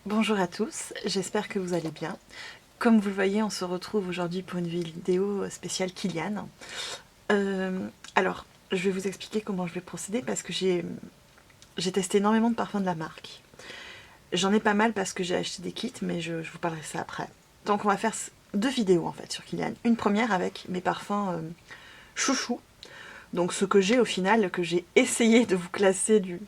Bonjour à tous, j'espère que vous allez bien. Comme vous le voyez, on se retrouve aujourd'hui pour une vidéo spéciale Kilian. Alors, je vais vous expliquer comment je vais procéder parce que j'ai testé énormément de parfums de la marque. J'en ai pas mal parce que j'ai acheté des kits, mais je vous parlerai ça après. Donc on va faire deux vidéos en fait sur Kilian. Une première avec mes parfums chouchou, donc ce que j'ai au final, que j'ai essayé de vous classer du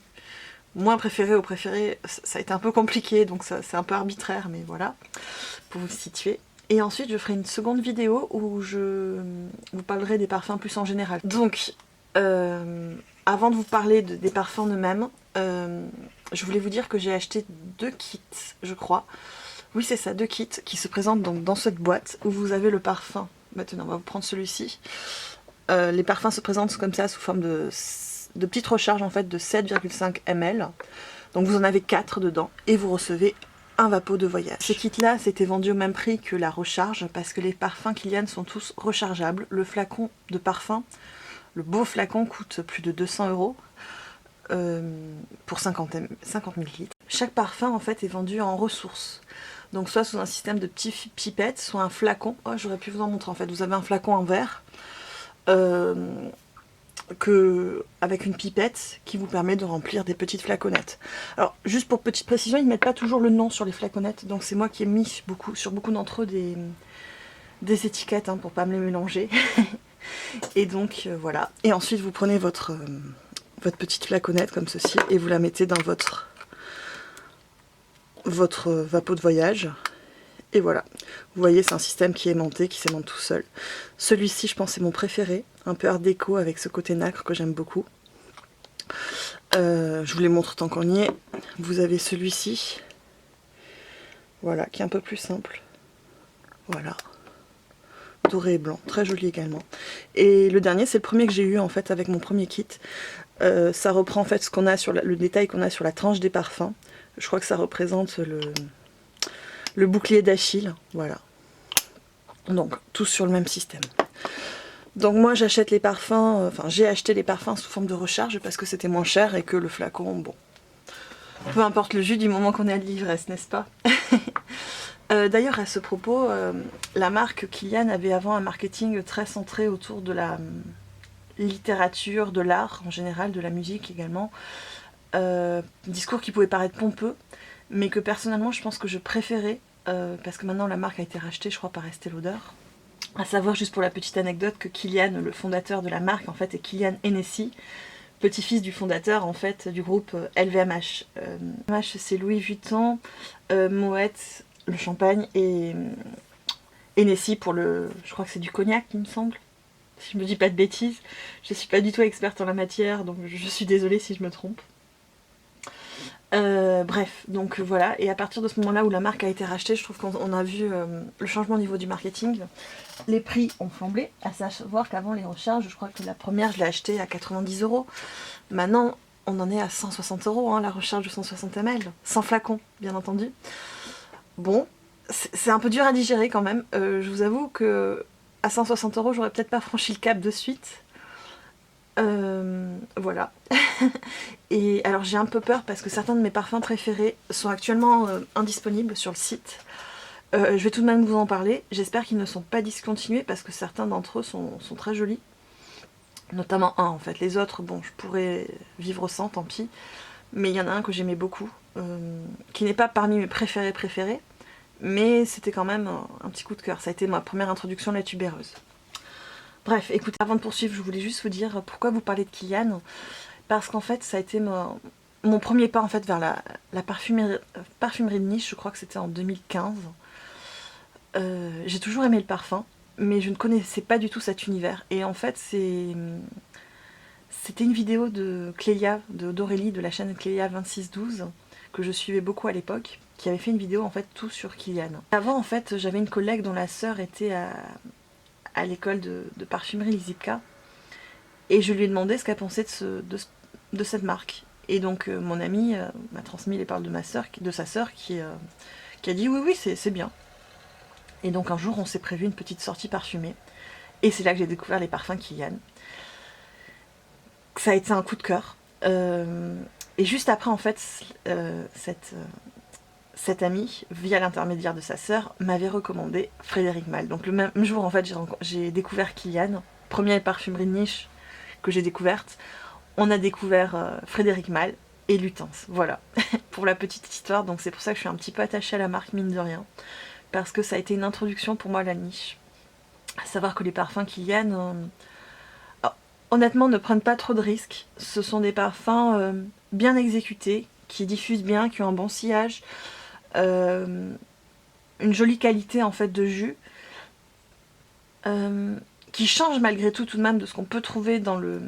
moins préféré au préféré. Ça a été un peu compliqué, donc c'est un peu arbitraire, mais voilà, pour vous situer. Et ensuite, je ferai une seconde vidéo où je vous parlerai des parfums plus en général. Donc, avant de vous parler des parfums eux-mêmes, je voulais vous dire que j'ai acheté deux kits, je crois. Oui, c'est ça, deux kits qui se présentent donc dans cette boîte où vous avez le parfum. Maintenant, on va vous prendre celui-ci. Les parfums se présentent comme ça, sous forme de petites recharges en fait de 7,5 ml. Donc vous en avez 4 dedans et vous recevez un vapeau de voyage. Ces kits-là, c'était vendu au même prix que la recharge parce que les parfums Kilian sont tous rechargeables. Le flacon de parfum, le beau flacon, coûte plus de 200 € pour 50 ml. Chaque parfum en fait est vendu en ressources. Donc soit sous un système de petites pipettes, soit un flacon. Oh, j'aurais pu vous en montrer en fait. Vous avez un flacon en verre avec une pipette qui vous permet de remplir des petites flaconnettes. Alors juste pour petite précision, ils ne mettent pas toujours le nom sur les flaconnettes, donc c'est moi qui ai mis sur beaucoup d'entre eux des étiquettes pour pas me les mélanger. Et donc voilà. Et ensuite vous prenez votre petite flaconnette comme ceci et vous la mettez dans votre vapeau de voyage. Et voilà, vous voyez, c'est un système qui est aimanté, qui s'aimante tout seul. Celui-ci, je pense, c'est mon préféré, un peu art déco avec ce côté nacre que j'aime beaucoup. Je vous les montre tant qu'on y est. Vous avez celui-ci, voilà, qui est un peu plus simple. Voilà, doré et blanc, très joli également. Et le dernier, c'est le premier que j'ai eu en fait avec mon premier kit. Ça reprend en fait ce qu'on a sur le détail qu'on a sur la tranche des parfums. Je crois que ça représente le bouclier d'Achille, voilà. Donc, tous sur le même système. Donc moi j'achète les parfums, j'ai acheté les parfums sous forme de recharge parce que c'était moins cher et que le flacon, bon, peu importe le jus du moment qu'on est à l'ivresse, n'est-ce pas? D'ailleurs à ce propos, la marque Kilian avait avant un marketing très centré autour de la littérature, de l'art en général, de la musique également. Discours qui pouvait paraître pompeux, mais que personnellement je pense que je préférais, parce que maintenant la marque a été rachetée je crois par Estée Lauder. À savoir, juste pour la petite anecdote, que Kilian, le fondateur de la marque en fait, est Kilian Hennessy, petit-fils du fondateur en fait du groupe LVMH. LVMH, c'est Louis Vuitton, Moet, le champagne, et Hennessy pour je crois que c'est du cognac il me semble, si je me dis pas de bêtises. Je suis pas du tout experte en la matière, donc je suis désolée si je me trompe. Bref, donc voilà, et à partir de ce moment-là où la marque a été rachetée, je trouve qu'on a vu le changement au niveau du marketing. Les prix ont flambé, à savoir qu'avant les recharges, je crois que la première je l'ai achetée à 90 €. Maintenant, on en est à 160 €, la recharge de 160 ml, sans flacon, bien entendu. Bon, c'est un peu dur à digérer quand même. Je vous avoue que à 160 €, j'aurais peut-être pas franchi le cap de suite. Voilà. Et alors j'ai un peu peur parce que certains de mes parfums préférés sont actuellement indisponibles sur le site. Je vais tout de même vous en parler. J'espère qu'ils ne sont pas discontinués parce que certains d'entre eux sont très jolis. Notamment un en fait. Les autres, bon, je pourrais vivre sans, tant pis. Mais il y en a un que j'aimais beaucoup, qui n'est pas parmi mes préférés, mais c'était quand même un petit coup de cœur. Ça a été ma première introduction à la tubéreuse. Bref, écoutez, avant de poursuivre, je voulais juste vous dire pourquoi vous parlez de Kilian. Parce qu'en fait, ça a été mon premier pas en fait vers la parfumerie de niche, je crois que c'était en 2015. J'ai toujours aimé le parfum, mais je ne connaissais pas du tout cet univers. Et en fait, c'était une vidéo de Clélia, d'Aurélie, de la chaîne Clélia 2612, que je suivais beaucoup à l'époque, qui avait fait une vidéo en fait tout sur Kilian. Avant, en fait, j'avais une collègue dont la sœur était à l'école de parfumerie Lizipka, et je lui ai demandé ce qu'elle pensait de cette marque. Et donc mon amie m'a transmis les paroles de sa sœur qui a dit oui c'est bien. Et donc un jour on s'est prévu une petite sortie parfumée. Et c'est là que j'ai découvert les parfums Kilian. Ça a été un coup de cœur. Et juste après en fait cette amie, via l'intermédiaire de sa sœur, m'avait recommandé Frédéric Malle. Donc le même jour, en fait, j'ai découvert Kilian, première parfumerie de niche que j'ai découverte. On a découvert Frédéric Malle et Lutense. Voilà, pour la petite histoire. Donc c'est pour ça que je suis un petit peu attachée à la marque, mine de rien. Parce que ça a été une introduction pour moi à la niche. À savoir que les parfums Kilian, honnêtement, ne prennent pas trop de risques. Ce sont des parfums bien exécutés, qui diffusent bien, qui ont un bon sillage, une jolie qualité en fait de jus, qui change malgré tout de même de ce qu'on peut trouver dans le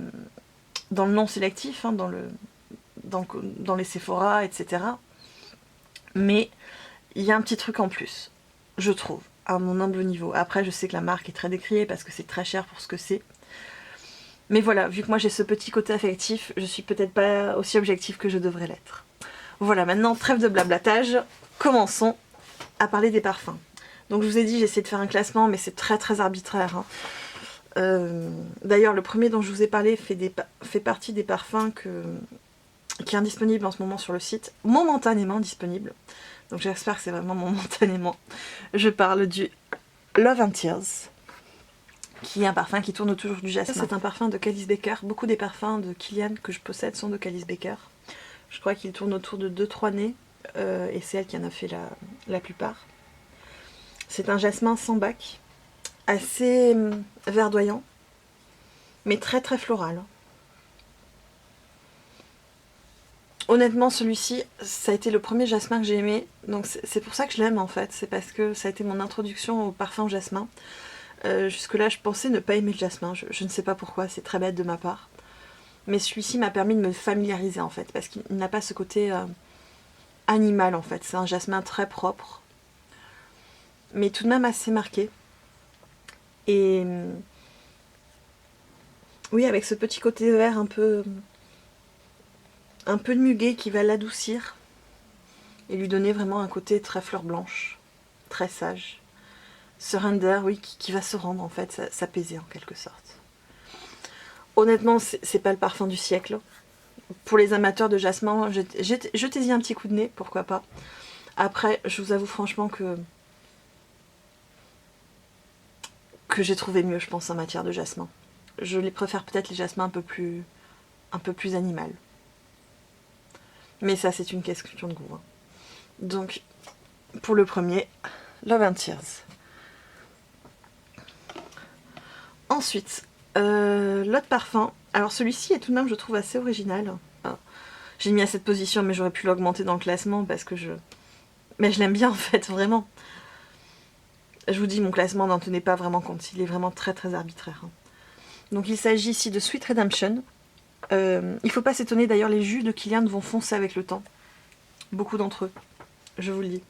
non sélectif, hein, dans les Sephora, etc. Mais il y a un petit truc en plus, je trouve, à mon humble niveau. Après, je sais que la marque est très décriée parce que c'est très cher pour ce que c'est. Mais voilà, vu que moi j'ai ce petit côté affectif, je suis peut-être pas aussi objective que je devrais l'être. Voilà, maintenant, trêve de blablatage, commençons à parler des parfums. Donc je vous ai dit, j'ai essayé de faire un classement, mais c'est très très arbitraire, hein. D'ailleurs, le premier dont je vous ai parlé fait partie des parfums qui est indisponible en ce moment sur le site, momentanément disponible. Donc j'espère que c'est vraiment momentanément. Je parle du Love and Tears, qui est un parfum qui tourne autour du jasmin. C'est un parfum de Calice Baker. Beaucoup des parfums de Kilian que je possède sont de Calice Baker. Je crois qu'il tourne autour de 2-3 nez, et c'est elle qui en a fait la plupart. C'est un jasmin sans bac, assez verdoyant, mais très très floral. Honnêtement, celui-ci, ça a été le premier jasmin que j'ai aimé, donc c'est pour ça que je l'aime en fait, c'est parce que ça a été mon introduction au parfum jasmin. Jusque-là, je pensais ne pas aimer le jasmin, je ne sais pas pourquoi, c'est très bête de ma part. Mais celui-ci m'a permis de me familiariser en fait, parce qu'il n'a pas ce côté animal en fait, c'est un jasmin très propre, mais tout de même assez marqué. Et oui, avec ce petit côté vert un peu de muguet qui va l'adoucir et lui donner vraiment un côté très fleur blanche, très sage. Surrender, oui, qui va se rendre en fait, s'apaiser en quelque sorte. Honnêtement, c'est pas le parfum du siècle. Pour les amateurs de jasmin, jetez-y un petit coup de nez, pourquoi pas. Après, je vous avoue franchement que j'ai trouvé mieux, je pense, en matière de jasmin. Je les préfère peut-être les jasmins un peu plus animal. Mais ça, c'est une question de goût, hein. Donc, pour le premier, Love and Tears. Ensuite, l'autre parfum. Alors celui-ci est tout de même, je trouve, assez original. J'ai mis à cette position, mais j'aurais pu l'augmenter dans le classement parce que mais je l'aime bien en fait, vraiment. Je vous dis, mon classement n'en tenait pas vraiment compte. Il est vraiment très très arbitraire, hein. Donc il s'agit ici de Sweet Redemption. Il ne faut pas s'étonner, d'ailleurs, les jus de Kilian vont foncer avec le temps. Beaucoup d'entre eux, je vous le dis.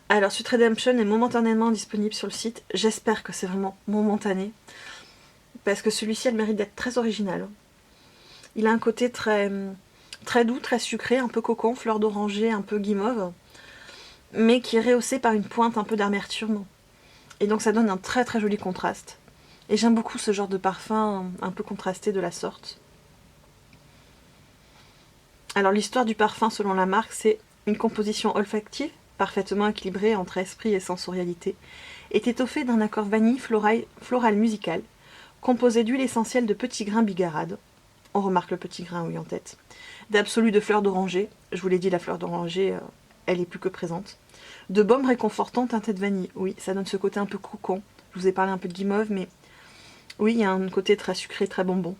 Alors, Sweet Redemption est momentanément disponible sur le site. J'espère que c'est vraiment momentané. Parce que celui-ci a le mérite d'être très original. Il a un côté très, très doux, très sucré, un peu cocon, fleur d'oranger, un peu guimauve. Mais qui est rehaussé par une pointe un peu d'amertume. Et donc ça donne un très très joli contraste. Et j'aime beaucoup ce genre de parfum un peu contrasté de la sorte. Alors l'histoire du parfum selon la marque, c'est une composition olfactive, parfaitement équilibrée entre esprit et sensorialité, est étoffée d'un accord vanille floral musical, composé d'huile essentielle de petits grains bigarades. On remarque le petit grain, oui, en tête. D'absolu de fleurs d'oranger. Je vous l'ai dit, la fleur d'oranger, elle est plus que présente. De baume réconfortant teinté de vanille. Oui, ça donne ce côté un peu cocon. Je vous ai parlé un peu de guimauve, mais oui, il y a un côté très sucré, très bonbon.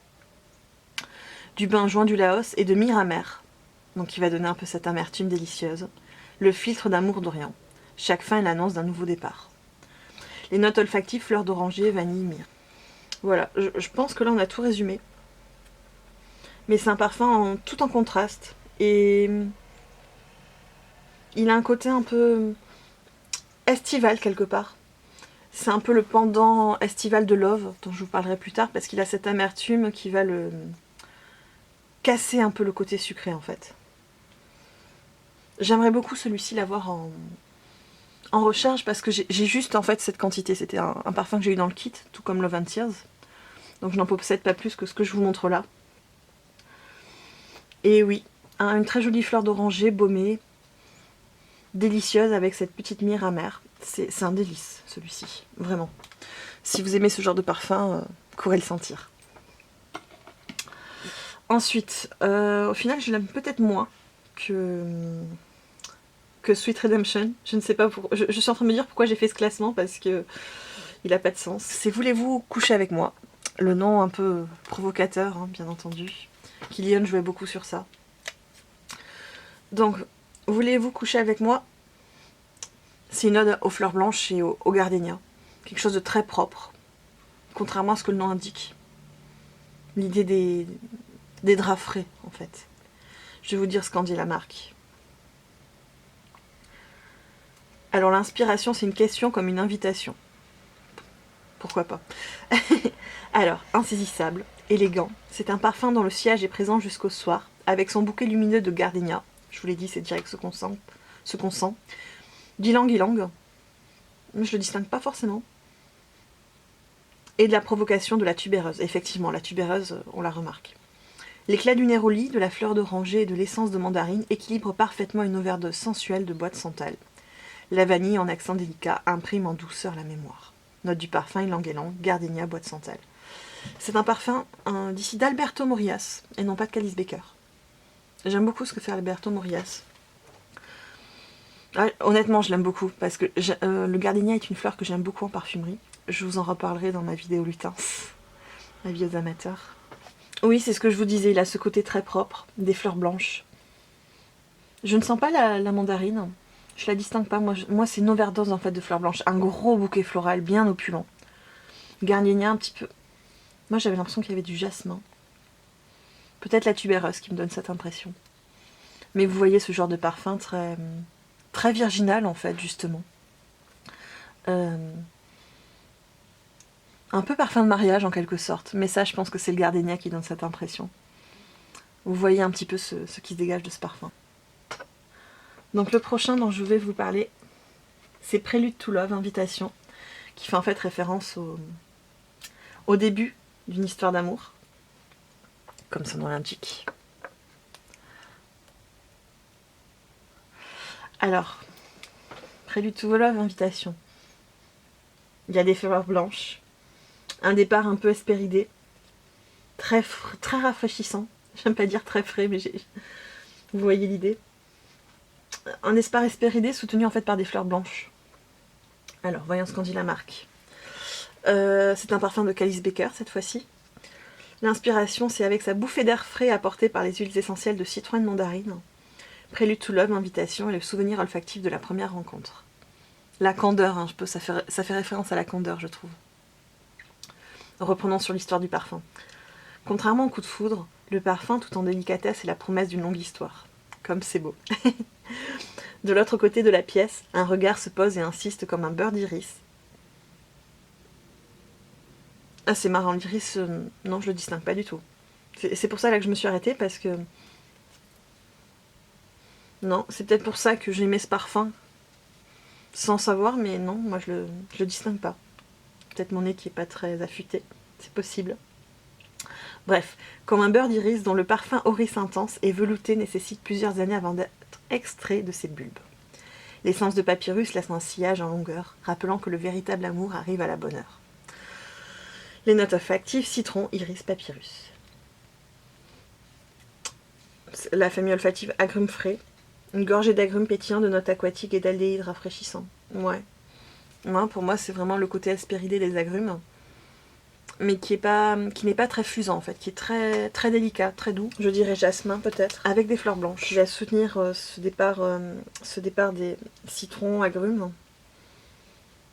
Du benjoin du Laos et de myrrhe amère. Donc qui va donner un peu cette amertume délicieuse. Le filtre d'amour d'Orient. Chaque fin est l'annonce d'un nouveau départ. Les notes olfactives, fleurs d'oranger, vanille, myrrhe. Voilà, je pense que là on a tout résumé. Mais c'est un parfum tout en contraste. Et il a un côté un peu estival quelque part. C'est un peu le pendant estival de Love, dont je vous parlerai plus tard, parce qu'il a cette amertume qui va le casser un peu le côté sucré en fait. J'aimerais beaucoup celui-ci l'avoir en recharge, parce que j'ai juste en fait cette quantité. C'était un parfum que j'ai eu dans le kit, tout comme Love and Tears. Donc je n'en possède pas plus que ce que je vous montre là. Et oui, une très jolie fleur d'oranger baumée, délicieuse avec cette petite myrrhe amère. C'est un délice, celui-ci, vraiment. Si vous aimez ce genre de parfum, courez le sentir. Ensuite, au final, je l'aime peut-être moins que Sweet Redemption. Je ne sais pas pourquoi. Je suis en train de me dire pourquoi j'ai fait ce classement, parce que il n'a pas de sens. C'est Voulez-vous coucher avec moi? Le nom un peu provocateur, hein, bien entendu. Kilian jouait beaucoup sur ça. Donc, Voulez-vous coucher avec moi? C'est une ode aux fleurs blanches et aux gardénias. Quelque chose de très propre, contrairement à ce que le nom indique. L'idée des draps frais, en fait. Je vais vous dire ce qu'en dit la marque. Alors, l'inspiration, c'est une question comme une invitation. Pourquoi pas? Alors, insaisissable, élégant, c'est un parfum dont le sillage est présent jusqu'au soir, avec son bouquet lumineux de gardénia. Je vous l'ai dit, c'est direct ce qu'on sent. D'ylang-ylang, je le distingue pas forcément. Et de la provocation de la tubéreuse. Effectivement, la tubéreuse, on la remarque. L'éclat du néroli, de la fleur d'oranger et de l'essence de mandarine équilibre parfaitement une overdose sensuelle de bois de santal. La vanille, en accent délicat, imprime en douceur la mémoire. Note du parfum, ylang-ylang, gardénia, bois de santal. C'est un parfum d'ici d'Alberto Morillas, et non pas de Calice Becker. J'aime beaucoup ce que fait Alberto Morillas. Honnêtement, je l'aime beaucoup, parce que le gardénia est une fleur que j'aime beaucoup en parfumerie. Je vous en reparlerai dans ma vidéo lutin, avis aux amateurs. Oui, c'est ce que je vous disais, il a ce côté très propre, des fleurs blanches. Je ne sens pas la mandarine, je la distingue pas, moi c'est une overdose en fait de fleurs blanches, un gros bouquet floral bien opulent. Gardénia un petit peu... Moi j'avais l'impression qu'il y avait du jasmin. Peut-être la tubéreuse qui me donne cette impression. Mais vous voyez ce genre de parfum très virginal en fait, justement. Un peu parfum de mariage en quelque sorte, mais ça je pense que c'est le gardénia qui donne cette impression. Vous voyez un petit peu ce qui se dégage de ce parfum. Donc le prochain dont je vais vous parler, c'est Prélude to Love, Invitation, qui fait en fait référence au début d'une histoire d'amour, comme son nom l'indique. Alors, Prélude to Love, Invitation. Il y a des fleurs blanches, un départ un peu hespéridé, très rafraîchissant. J'aime pas dire très frais, mais vous voyez l'idée. Un départ hespéridé soutenu en fait par des fleurs blanches. Alors, voyons ce qu'en dit la marque. C'est un parfum de Calice Becker cette fois-ci. L'inspiration, c'est avec sa bouffée d'air frais apportée par les huiles essentielles de citron et de mandarine. Prélude to Love, Invitation et le souvenir olfactif de la première rencontre. La candeur, hein, ça fait référence à la candeur, je trouve. Reprenons sur l'histoire du parfum. Contrairement au coup de foudre, le parfum, tout en délicatesse, est la promesse d'une longue histoire. Comme c'est beau. De l'autre côté de la pièce, un regard se pose et insiste comme un beurre d'iris. Ah, c'est marrant, l'iris, non, je le distingue pas du tout. C'est pour ça là que je me suis arrêtée, parce que... Non, c'est peut-être pour ça que j'aimais ce parfum, sans savoir, mais non, moi je le distingue pas. Peut-être mon nez qui est pas très affûté, c'est possible. Bref, comme un beurre d'iris dont le parfum orice intense et velouté nécessite plusieurs années avant d'être extrait de ses bulbes. L'essence de papyrus laisse un sillage en longueur, rappelant que le véritable amour arrive à la bonne heure. Les notes olfactives, citron, iris, papyrus. La famille olfactive agrumes frais. Une gorgée d'agrumes pétillants, de notes aquatiques et d'aldéhydes rafraîchissants. Ouais. Pour moi, c'est vraiment le côté aspéridé des agrumes. Mais qui n'est pas très fusant en fait, qui est très délicat, très doux. Je dirais jasmin peut-être, avec des fleurs blanches. Je vais soutenir ce départ des citrons, agrumes.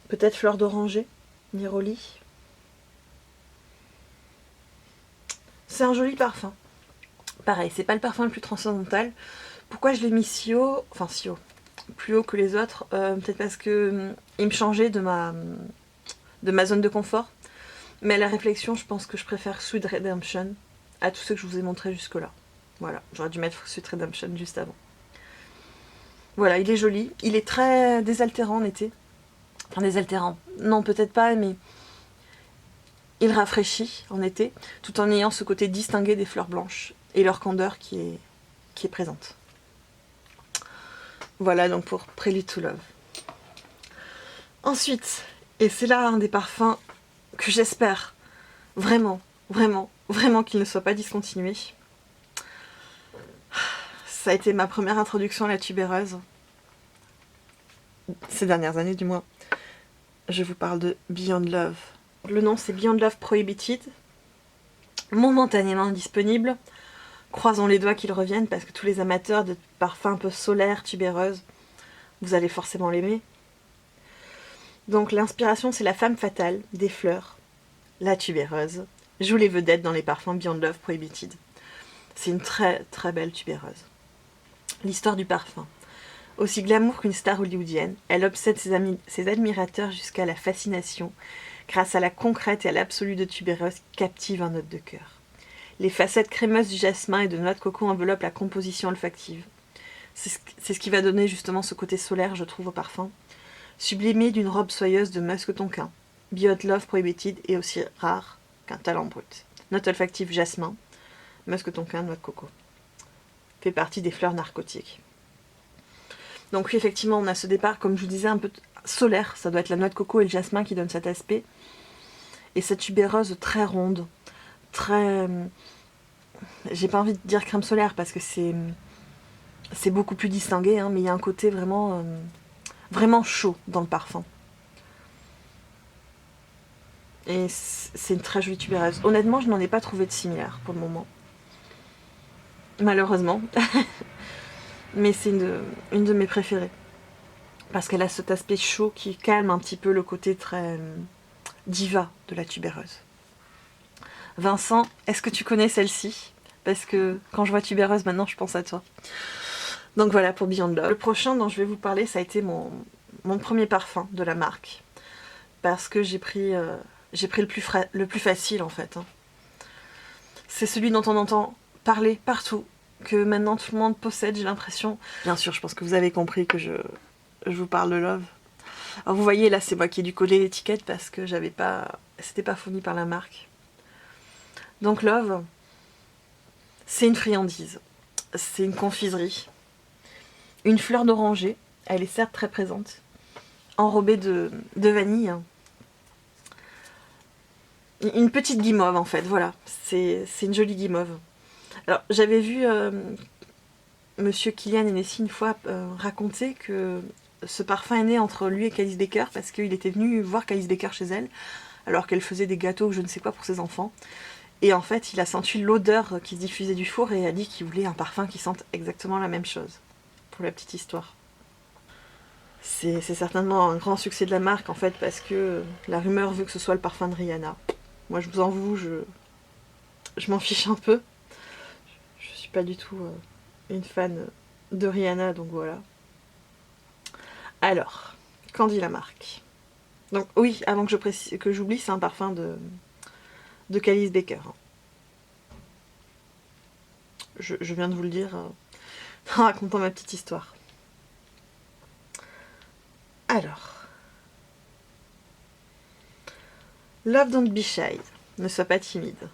Peut-être fleurs d'oranger, néroli. C'est un joli parfum. Pareil, c'est pas le parfum le plus transcendantal. Pourquoi je l'ai mis si haut, plus haut que les autres, peut-être parce que il me changeait de ma zone de confort. Mais à la réflexion, je pense que je préfère Sweet Redemption à tous ceux que je vous ai montrés jusque-là. Voilà, j'aurais dû mettre Sweet Redemption juste avant. Voilà, il est joli. Il est très désaltérant en été. Enfin, désaltérant. Non, peut-être pas, mais il rafraîchit en été, tout en ayant ce côté distingué des fleurs blanches et leur candeur qui est présente. Voilà donc pour Prelude to Love. Ensuite, et c'est là un des parfums que j'espère vraiment, vraiment, vraiment qu'il ne soit pas discontinué. Ça a été ma première introduction à la tubéreuse, ces dernières années du moins. Je vous parle de Beyond Love. Le nom c'est Beyond Love Prohibited, momentanément disponible. Croisons les doigts qu'ils reviennent parce que tous les amateurs de parfums un peu solaires, tubéreuses, vous allez forcément l'aimer. Donc l'inspiration c'est la femme fatale, des fleurs, la tubéreuse, joue les vedettes dans les parfums Beyond Love Prohibited. C'est une très très belle tubéreuse. L'histoire du parfum. Aussi glamour qu'une star hollywoodienne, elle obsède ses admirateurs jusqu'à la fascination, grâce à la concrète et à l'absolu de tubéreuse qui captive un note de cœur. Les facettes crémeuses du jasmin et de noix de coco enveloppent la composition olfactive. C'est ce qui va donner justement ce côté solaire, je trouve, au parfum. Sublimé d'une robe soyeuse de musc tonquin. Beyond Love Prohibited est aussi rare qu'un talent brut. Note olfactive jasmin, musc tonquin, noix de coco. Fait partie des fleurs narcotiques. Donc oui, effectivement, on a ce départ, comme je vous disais, un peu solaire. Ça doit être la noix de coco et le jasmin qui donnent cet aspect. Et cette tubéreuse très ronde, très... J'ai pas envie de dire crème solaire parce que c'est beaucoup plus distingué, hein, mais il y a un côté vraiment, vraiment chaud dans le parfum. Et c'est une très jolie tubéreuse. Honnêtement, je n'en ai pas trouvé de similaire pour le moment. Malheureusement. Mais c'est une de mes préférées. Parce qu'elle a cet aspect chaud qui calme un petit peu le côté très diva de la tubéreuse. Vincent, est-ce que tu connais celle-ci? Parce que quand je vois tubéreuse maintenant, je pense à toi. Donc voilà pour Beyond Love. Le prochain dont je vais vous parler, ça a été mon premier parfum de la marque. Parce que j'ai pris le plus facile en fait. Hein. C'est celui dont on entend parler partout, que maintenant tout le monde possède, j'ai l'impression. Bien sûr, je pense que vous avez compris que je vous parle de Love. Alors vous voyez, là, c'est moi qui ai dû coller l'étiquette parce que c'était pas fourni par la marque. Donc Love, c'est une friandise, c'est une confiserie, une fleur d'oranger, elle est certes très présente, enrobée de vanille. Une petite guimauve en fait, voilà, c'est une jolie guimauve. Alors j'avais vu Monsieur Kilian Hennessy une fois raconter que ce parfum est né entre lui et Calice Baker parce qu'il était venu voir Calice Baker chez elle alors qu'elle faisait des gâteaux ou je ne sais quoi pour ses enfants. Et en fait, il a senti l'odeur qui se diffusait du four et a dit qu'il voulait un parfum qui sente exactement la même chose. Pour la petite histoire. C'est certainement un grand succès de la marque en fait parce que la rumeur veut que ce soit le parfum de Rihanna. Moi je vous en voue, je m'en fiche un peu. Je suis pas du tout une fan de Rihanna, donc voilà. Alors, qu'en dit la marque? Donc oui, avant que j'oublie, c'est un parfum de Calice Baker. Je viens de vous le dire en racontant ma petite histoire. Alors, Love Don't Be Shy, ne sois pas timide.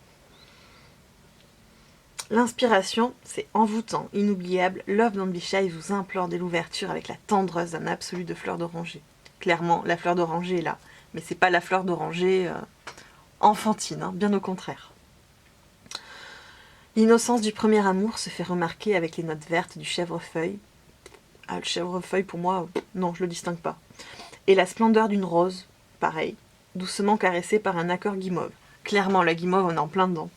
L'inspiration, c'est envoûtant, inoubliable. Love Don't Be Shy vous implore dès l'ouverture avec la tendresse d'un absolu de fleur d'oranger. Clairement, la fleur d'oranger est là, mais c'est pas la fleur d'oranger enfantine, hein, bien au contraire. L'innocence du premier amour se fait remarquer avec les notes vertes du chèvrefeuille. Ah, le chèvrefeuille, pour moi, non, je le distingue pas. Et la splendeur d'une rose, pareil, doucement caressée par un accord guimauve. Clairement, la guimauve, on est en plein dedans.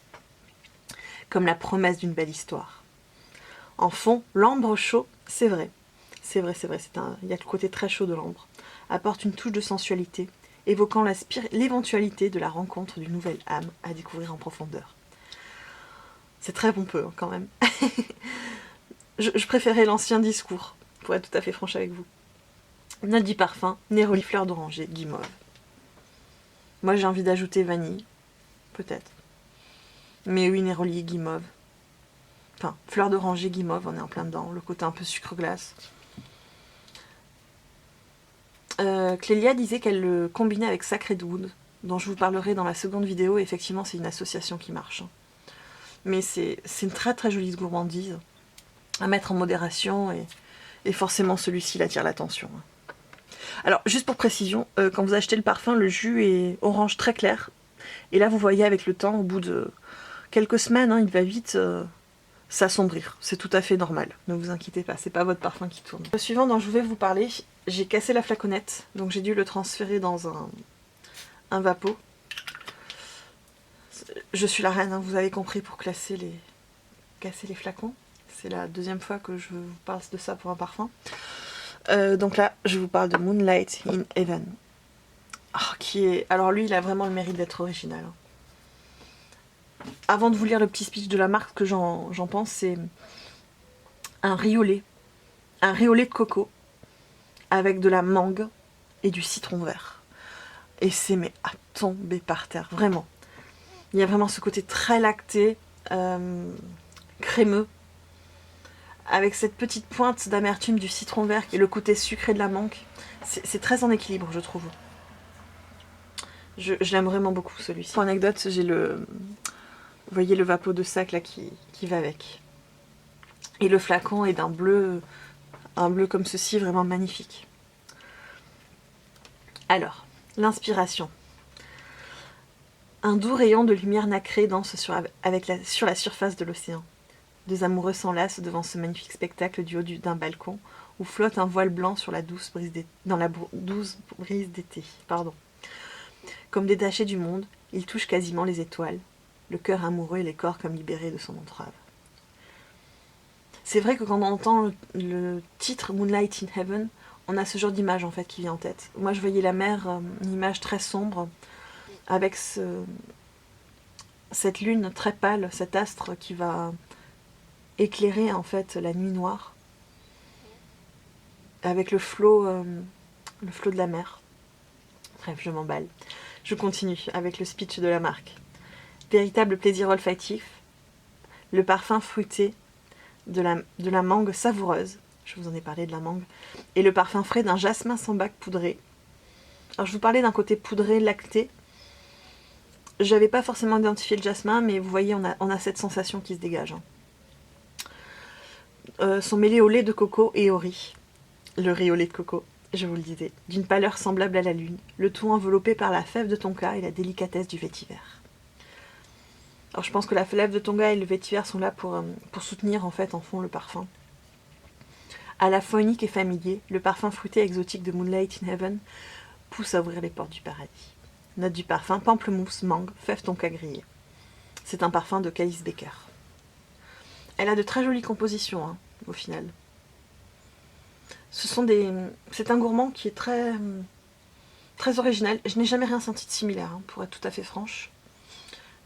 Comme la promesse d'une belle histoire. En fond, l'ambre chaud, c'est vrai. C'est vrai, il y a le côté très chaud de l'ambre. Apporte une touche de sensualité, évoquant l'éventualité de la rencontre d'une nouvelle âme à découvrir en profondeur. C'est très pompeux, hein, quand même. je préférais l'ancien discours, pour être tout à fait franche avec vous. Note du parfum, néroli fleur d'oranger, guimauve. Moi j'ai envie d'ajouter vanille, peut-être. Mais oui, néroli, guimauve. Enfin, fleur d'oranger, guimauve, on est en plein dedans. Le côté un peu sucre glace. Clélia disait qu'elle le combinait avec Sacred Wood, dont je vous parlerai dans la seconde vidéo. Effectivement, c'est une association qui marche. Mais c'est une très très jolie gourmandise à mettre en modération et Et forcément, celui-ci, il attire l'attention. Alors, juste pour précision, quand vous achetez le parfum, le jus est orange très clair. Et là, vous voyez avec le temps, au bout de quelques semaines, hein, il va vite s'assombrir. C'est tout à fait normal. Ne vous inquiétez pas, c'est pas votre parfum qui tourne. Le suivant dont je vais vous parler, j'ai cassé la flaconnette. Donc j'ai dû le transférer dans un vapeau. Je suis la reine, hein, vous avez compris, pour casser les flacons. C'est la deuxième fois que je vous parle de ça pour un parfum. Donc là, je vous parle de Moonlight in Heaven. Oh, alors lui, il a vraiment le mérite d'être original. Avant de vous lire le petit speech de la marque, ce que j'en pense, c'est un riolet. Un riolet de coco avec de la mangue et du citron vert. Et c'est mais à tomber par terre, vraiment. Il y a vraiment ce côté très lacté, crémeux, avec cette petite pointe d'amertume du citron vert et le côté sucré de la mangue. C'est très en équilibre, je trouve. Je l'aime vraiment beaucoup, celui-ci. Pour anecdote, j'ai vous voyez le vapeau de sac là qui va avec. Et le flacon est d'un bleu, un bleu comme ceci, vraiment magnifique. Alors, l'inspiration. Un doux rayon de lumière nacrée danse sur la surface de l'océan. Deux amoureux s'enlacent devant ce magnifique spectacle du haut d'un balcon où flotte un voile blanc sur la douce brise d'été. Comme détachés du monde, ils touchent quasiment les étoiles, le cœur amoureux et les corps comme libérés de son entrave. C'est vrai que quand on entend le titre Moonlight in Heaven, on a ce genre d'image en fait qui vient en tête. Moi je voyais la mer, une image très sombre, avec cette lune très pâle, cet astre qui va éclairer en fait la nuit noire, avec le flot de la mer. Bref, je m'emballe. Je continue avec le speech de la marque. Véritable plaisir olfactif, le parfum fruité de la mangue savoureuse, je vous en ai parlé de la mangue, et le parfum frais d'un jasmin sans bac poudré. Alors je vous parlais d'un côté poudré, lacté. J'avais pas forcément identifié le jasmin, mais vous voyez, on a cette sensation qui se dégage. Sont mêlés au lait de coco et au riz. Le riz au lait de coco, je vous le disais, d'une pâleur semblable à la lune, le tout enveloppé par la fève de tonka et la délicatesse du vétiver. Alors je pense que la fève de tonka et le vétiver sont là pour soutenir en fait en fond le parfum. À la fois unique et familier, le parfum fruité exotique de Moonlight in Heaven pousse à ouvrir les portes du paradis. Note du parfum, pamplemousse, mangue, fève tonka grillée. C'est un parfum de Calice Baker. Elle a de très jolies compositions, hein, au final. C'est un gourmand qui est très, très original. Je n'ai jamais rien senti de similaire, hein, pour être tout à fait franche.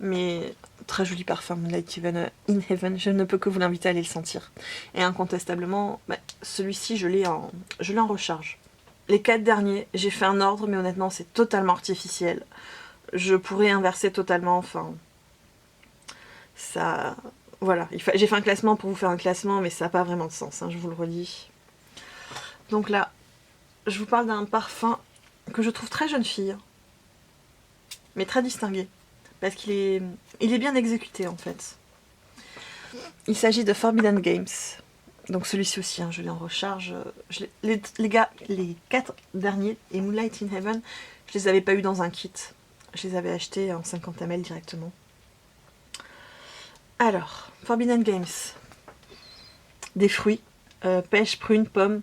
Mais très joli parfum, Moonlight in Heaven. Je ne peux que vous l'inviter à aller le sentir. Et incontestablement, celui-ci, je l'ai en recharge. Les 4 derniers, j'ai fait un ordre, mais honnêtement, c'est totalement artificiel. Je pourrais inverser totalement, enfin... Ça... Voilà, j'ai fait un classement pour vous faire un classement, mais ça n'a pas vraiment de sens, hein, je vous le redis. Donc là, je vous parle d'un parfum que je trouve très jeune fille, mais très distingué. Parce qu'il est bien exécuté en fait. Il s'agit de Forbidden Games. Donc celui-ci aussi, hein, je l'ai en recharge. Les 4 derniers et Moonlight in Heaven, je les avais pas eu dans un kit. Je les avais achetés en 50 ml directement. Alors, Forbidden Games. Des fruits, pêche, prune, pomme,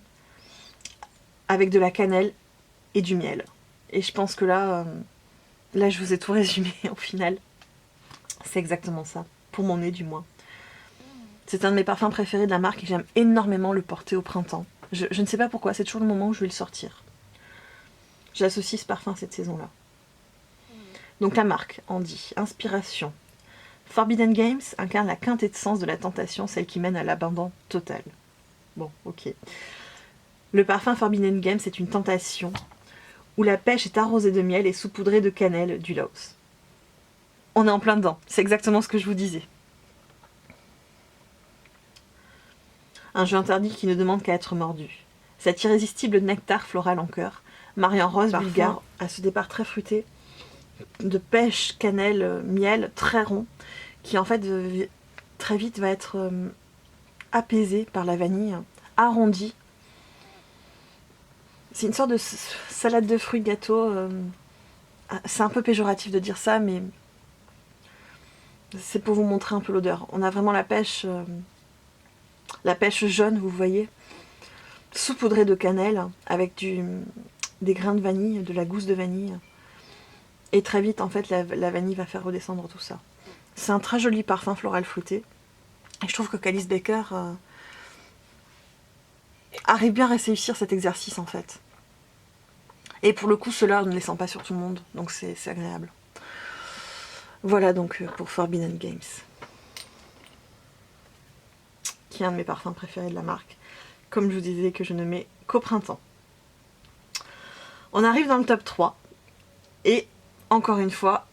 avec de la cannelle et du miel. Et je pense que là... Là, je vous ai tout résumé au final. C'est exactement ça, pour mon nez du moins. C'est un de mes parfums préférés de la marque et j'aime énormément le porter au printemps. Je ne sais pas pourquoi, c'est toujours le moment où je vais le sortir. J'associe ce parfum à cette saison-là. Donc la marque en dit inspiration. Forbidden Games incarne la quintessence de la tentation, celle qui mène à l'abandon total. Bon, ok. Le parfum Forbidden Games est une tentation où la pêche est arrosée de miel et saupoudrée de cannelle du Laos. On est en plein dedans, c'est exactement ce que je vous disais. Un jeu interdit qui ne demande qu'à être mordu. Cet irrésistible nectar floral en cœur, mariant rose bulgare à ce départ très fruité, de pêche, cannelle, miel, très rond, qui en fait très vite va être apaisé par la vanille, arrondi C'est une sorte de salade de fruits gâteau. C'est un peu péjoratif de dire ça, mais c'est pour vous montrer un peu l'odeur. On a vraiment la pêche jaune, vous voyez, saupoudrée de cannelle, avec des grains de vanille, de la gousse de vanille. Et très vite, en fait, la vanille va faire redescendre tout ça. C'est un très joli parfum floral fruité. Et je trouve que Calice Baker arrive bien à réussir cet exercice, en fait. Et pour le coup, cela ne les sent pas sur tout le monde, donc c'est agréable. Voilà donc pour Forbidden Games, qui est un de mes parfums préférés de la marque. Comme je vous disais que je ne mets qu'au printemps. On arrive dans le top 3. Et encore une fois,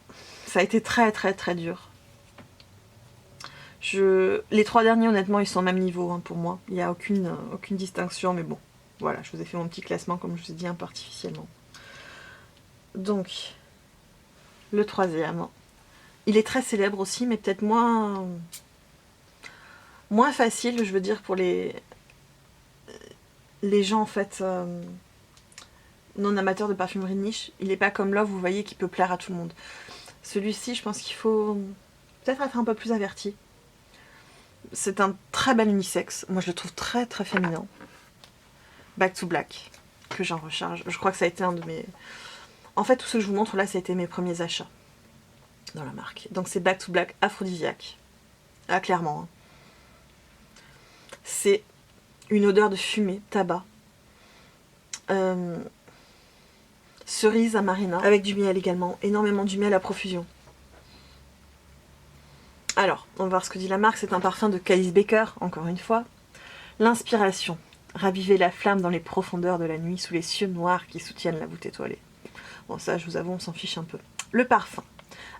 ça a été très très très dur. Les 3 derniers, honnêtement, ils sont au même niveau hein, pour moi. Il n'y a aucune distinction, mais bon. Voilà, je vous ai fait mon petit classement, comme je vous ai dit, un peu artificiellement. Donc, le 3e. Il est très célèbre aussi, mais peut-être moins facile, je veux dire, pour les gens, en fait, non amateurs de parfumerie de niche. Il n'est pas comme Love, vous voyez, qui peut plaire à tout le monde. Celui-ci, je pense qu'il faut peut-être être un peu plus averti. C'est un très bel unisexe. Moi, je le trouve très très féminin. Back to Black, que j'en recharge. Je crois que ça a été un de mes... En fait, tout ce que je vous montre là, ça a été mes premiers achats dans la marque. Donc c'est Back to Black aphrodisiaque. Ah, clairement. Hein. C'est une odeur de fumée, tabac. Cerise amarena, avec du miel également. Énormément du miel à profusion. Alors, on va voir ce que dit la marque. C'est un parfum de Calice Baker, encore une fois. L'inspiration. Raviver la flamme dans les profondeurs de la nuit sous les cieux noirs qui soutiennent la voûte étoilée. Bon, ça, je vous avoue, on s'en fiche un peu. Le parfum.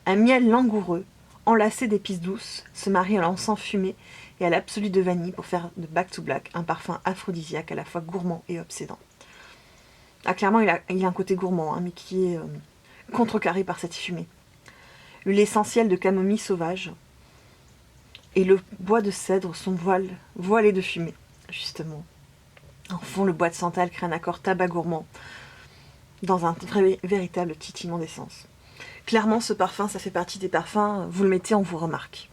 Un miel langoureux, enlacé d'épices douces, se marie à l'encens fumé et à l'absolu de vanille pour faire de Back to Black un parfum aphrodisiaque à la fois gourmand et obsédant. Ah, clairement, il a un côté gourmand, hein, mais qui est contrecarré par cette fumée. L'huile essentielle de camomille sauvage et le bois de cèdre sont voilés de fumée, justement. En fond, le bois de santal crée un accord tabac gourmand dans un véritable titillement d'essence. Clairement, ce parfum, ça fait partie des parfums, vous le mettez, on vous remarque.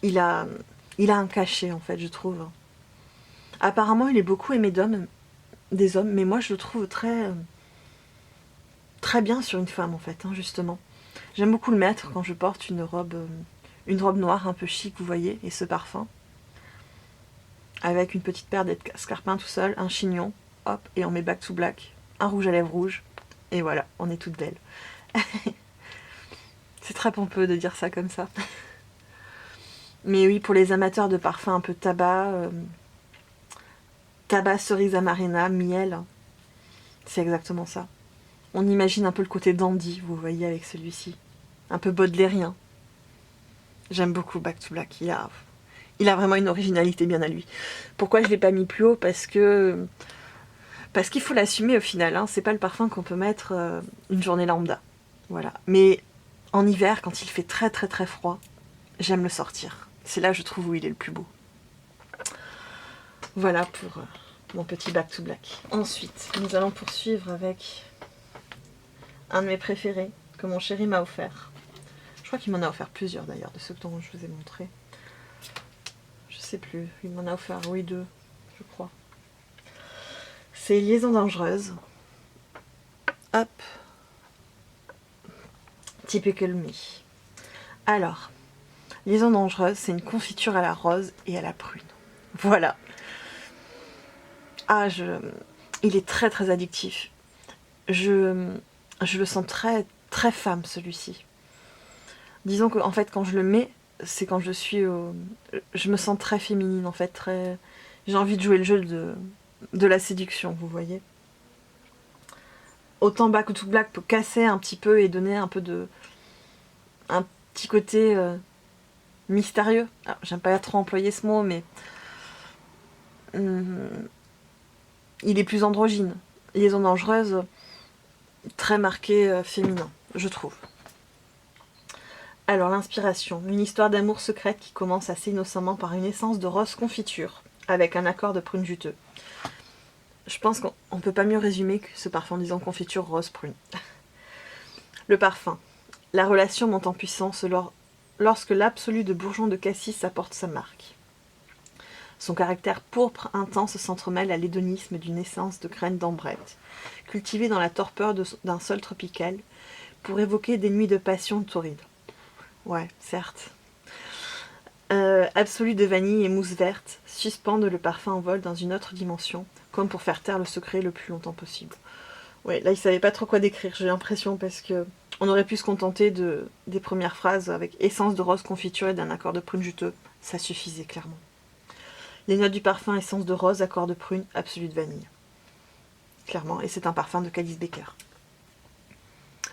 Il a un cachet, en fait, je trouve. Apparemment, il est beaucoup aimé des hommes, mais moi, je le trouve très bien sur une femme, en fait, hein, justement. J'aime beaucoup le mettre quand je porte une robe noire un peu chic, vous voyez, et ce parfum. Avec une petite paire d'escarpins tout seul, un chignon, hop, et on met Back to Black, un rouge à lèvres rouge, et voilà, on est toutes belles. C'est très pompeux de dire ça comme ça. Mais oui, pour les amateurs de parfums un peu tabac, cerise amarena, miel, c'est exactement ça. On imagine un peu le côté dandy, vous voyez, avec celui-ci. Un peu baudelairien. J'aime beaucoup Back to Black, il a vraiment une originalité bien à lui. Pourquoi je ne l'ai pas mis plus haut? Parce qu'il faut l'assumer au final, hein. C'est pas le parfum qu'on peut mettre une journée lambda. Voilà. Mais en hiver, quand il fait très très très froid, j'aime le sortir. C'est là, je trouve, où il est le plus beau. Voilà pour mon petit Back to Black. Ensuite, nous allons poursuivre avec un de mes préférés que mon chéri m'a offert. Je crois qu'il m'en a offert plusieurs d'ailleurs, de ceux dont je vous ai montré. Je sais plus, il m'en a offert, oui, 2, je crois. C'est Liaison dangereuse. Hop. Typical Me. Alors, Liaison dangereuse, c'est une confiture à la rose et à la prune. Voilà. Ah, il est très très addictif. Je le sens très très femme, celui-ci. Disons qu'en fait, quand je le mets, c'est quand je suis je me sens très féminine, en fait, j'ai envie de jouer le jeu de la séduction, vous voyez. Autant Back to Black peut casser un petit peu et donner un petit côté mystérieux. Alors, j'aime pas trop employer ce mot, mais il est plus androgyne. Liaison dangereuse, très marqué féminin, je trouve. Alors, l'inspiration. Une histoire d'amour secrète qui commence assez innocemment par une essence de rose confiture, avec un accord de prune juteux. Je pense qu'on ne peut pas mieux résumer que ce parfum en disant confiture rose prune. Le parfum. La relation monte en puissance lorsque l'absolu de bourgeon de cassis apporte sa marque. Son caractère pourpre intense s'entremêle à l'hédonisme d'une essence de graines d'ambrette, cultivée dans la torpeur d'un sol tropical, pour évoquer des nuits de passion torride. Ouais, certes. Absolu de vanille et mousse verte suspendent le parfum en vol dans une autre dimension, comme pour faire taire le secret le plus longtemps possible. Ouais, là, il savait pas trop quoi décrire, j'ai l'impression, parce que on aurait pu se contenter des premières phrases avec essence de rose confiture et d'un accord de prune juteux. Ça suffisait clairement. Les notes du parfum, essence de rose, accord de prune, absolu de vanille. Clairement, et c'est un parfum de Calice Baker.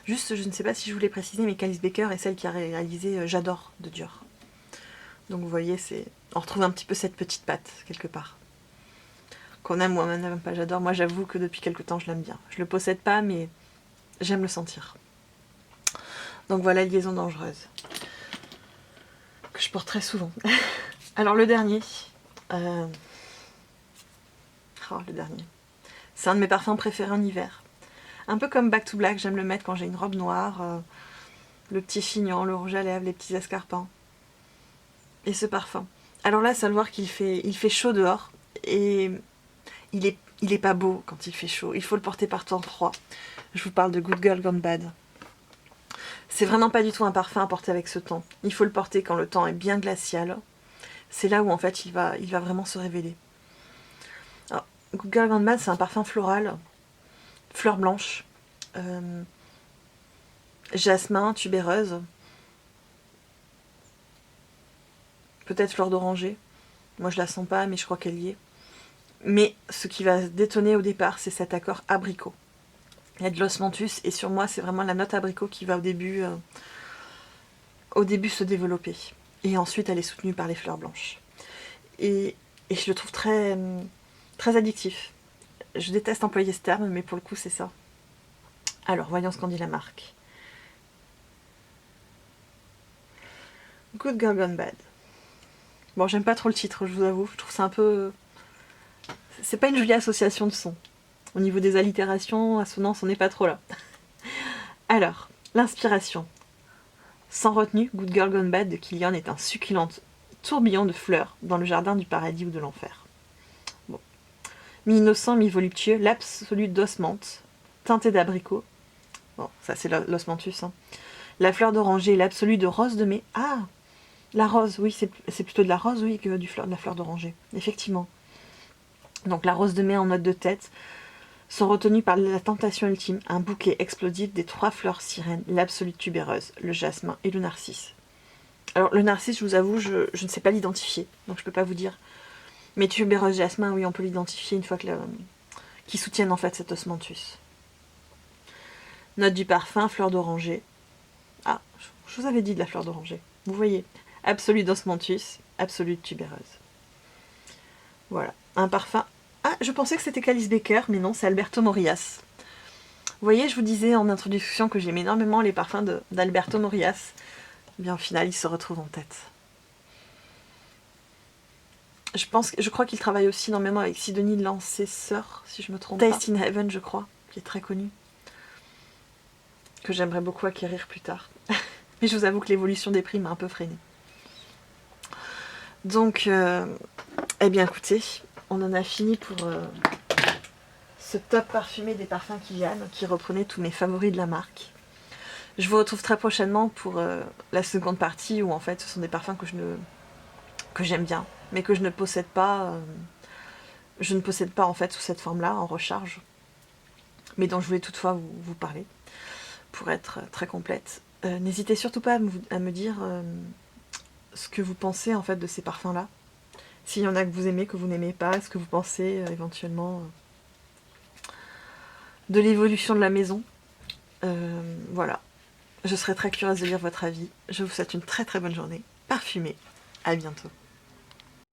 Juste, je ne sais pas si je voulais préciser, mais Calice Baker est celle qui a réalisé J'adore de Dior. Donc vous voyez, on retrouve un petit peu cette petite patte, quelque part. Qu'on aime ou on n'aime pas, j'adore. Moi, j'avoue que depuis quelque temps, je l'aime bien. Je le possède pas, mais j'aime le sentir. Donc voilà, liaison dangereuse. Que je porte très souvent. Alors le dernier. Le dernier. C'est un de mes parfums préférés en hiver. Un peu comme Back to Black, j'aime le mettre quand j'ai une robe noire, le petit chignon, le rouge à lèvres, les petits escarpins. Et ce parfum. Alors là, c'est à le voir qu'il fait chaud dehors. Et il est pas beau quand il fait chaud. Il faut le porter par temps froid. Je vous parle de Good Girl Gone Bad. C'est vraiment pas du tout un parfum à porter avec ce temps. Il faut le porter quand le temps est bien glacial. C'est là où en fait il va vraiment se révéler. Alors, Good Girl Gone Bad, c'est un parfum floral, fleurs blanches, jasmin, tubéreuse, peut-être fleur d'oranger. Moi je la sens pas, mais je crois qu'elle y est. Mais ce qui va détonner au départ, c'est cet accord abricot. Il y a de l'osmanthus et sur moi c'est vraiment la note abricot qui va au début se développer. Et ensuite elle est soutenue par les fleurs blanches. Et je le trouve très, très addictif. Je déteste employer ce terme, mais pour le coup c'est ça. Alors voyons ce qu'en dit la marque. Good Girl Gone Bad. Bon, j'aime pas trop le titre, je vous avoue. Je trouve ça un peu... C'est pas une jolie association de sons. Au niveau des allitérations, assonances, on n'est pas trop là. Alors, l'inspiration. Sans retenue, Good Girl Gone Bad de Kilian est un succulent tourbillon de fleurs dans le jardin du paradis ou de l'enfer. Bon. Mi-innocent, mi-voluptueux, l'absolu d'osmante, teinté d'abricot. Bon, ça c'est l'osmanthus. Hein. La fleur d'oranger et l'absolu de rose de mai. Ah, la rose, oui, c'est plutôt de la rose, oui, que de la fleur d'oranger. Effectivement. Donc la rose de mai en note de tête sont retenues par la tentation ultime, un bouquet explosif des 3 fleurs sirènes, l'absolue tubéreuse, le jasmin et le narcisse. Alors le narcisse, je vous avoue, je ne sais pas l'identifier, donc je peux pas vous dire. Mais tubéreuse, jasmin, oui, on peut l'identifier une fois qu'ils soutiennent en fait cet osmanthus. Note du parfum, fleur d'oranger. Ah, je vous avais dit de la fleur d'oranger. Vous voyez, absolu d'osmanthus, absolue tubéreuse. Voilà, un parfum. Ah, je pensais que c'était Calice Baker, mais non, c'est Alberto Morillas. Vous voyez, je vous disais en introduction que j'aime énormément les parfums d'Alberto Morillas. Eh bien, au final, il se retrouve en tête. Je crois qu'il travaille aussi énormément avec Sidonie Lancesseur, si je me trompe pas. Taste in Heaven, je crois, qui est très connu. Que j'aimerais beaucoup acquérir plus tard. Mais je vous avoue que l'évolution des prix m'a un peu freinée. Donc, eh bien écoutez, on en a fini pour ce top parfumé des parfums Kilian qui reprenait tous mes favoris de la marque. Je vous retrouve très prochainement pour la seconde partie où en fait ce sont des parfums que j'aime bien, mais que je ne possède pas. Je ne possède pas en fait sous cette forme-là, en recharge, mais dont je voulais toutefois vous parler pour être très complète. N'hésitez surtout pas à me dire ce que vous pensez en fait de ces parfums-là. S'il y en a que vous aimez, que vous n'aimez pas, ce que vous pensez éventuellement de l'évolution de la maison. Voilà. Je serais très curieuse de lire votre avis. Je vous souhaite une très très bonne journée. Parfumée. À bientôt.